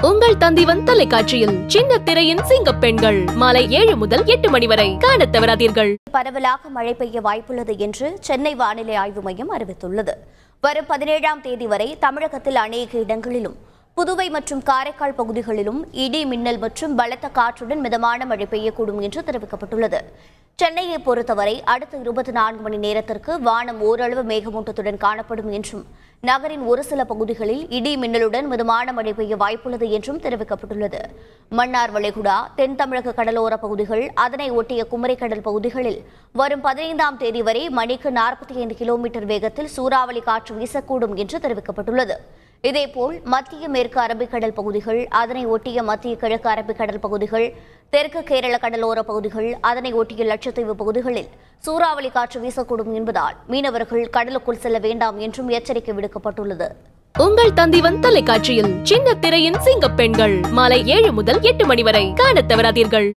உங்கள் தந்திவன் தொலைக்காட்சியில் சின்ன திரையின் சிங்க பெண்கள் மாலை 7 முதல் 8 மணி வரை காணத் தவறாதீர்கள். பரவலாக மழை பெய்ய வாய்ப்புள்ளது என்று சென்னை வானிலை ஆய்வு மையம் அறிவித்துள்ளது. வரும் 17ஆம் தேதி வரை தமிழகத்தில் அநேக இடங்களிலும் புதுவை மற்றும் காரைக்கால் பகுதிகளிலும் இடி மின்னல் மற்றும் பலத்த காற்றுடன் மிதமான மழை பெய்யக்கூடும் என்று தெரிவிக்கப்பட்டுள்ளது. சென்னையை பொறுத்தவரை அடுத்த 24 மணி நேரத்திற்கு வானம் ஓரளவு மேகமூட்டத்துடன் காணப்படும் என்றும் நகரின் ஒரு சில பகுதிகளில் இடி மின்னலுடன் மிதமான மழை பெய்ய வாய்ப்புள்ளது என்றும் தெரிவிக்கப்பட்டுள்ளது. மன்னார் வளைகுடா, தென் தமிழக கடலோர பகுதிகள், அதனை ஒட்டிய குமரிக்கடல் பகுதிகளில் வரும் 15ஆம் தேதி வரை மணிக்கு 45 கிலோமீட்டர் வேகத்தில் சூறாவளி காற்று வீசக்கூடும் என்று தெரிவிக்கப்பட்டுள்ளது. இதேபோல் மத்திய மேற்கு அரபிக்கடல் பகுதிகள், அதனை ஒட்டிய மத்திய கிழக்கு அரபிக்கடல் பகுதிகள், தெற்கு கேரள கடலோர பகுதிகள், அதனை ஒட்டிய லட்சத்தீவு பகுதிகளில் சூறாவளி காற்று வீசக்கூடும் என்பதால் மீனவர்கள் கடலுக்குள் செல்ல வேண்டாம் என்றும் எச்சரிக்கை விடுக்கப்பட்டுள்ளது. உங்கள் தந்திவன் தொலைக்காட்சியில் சின்ன திரையின் சிங்க பெண்கள் மாலை 7 முதல் 8 மணி வரை காணத் தவறாதீர்கள்.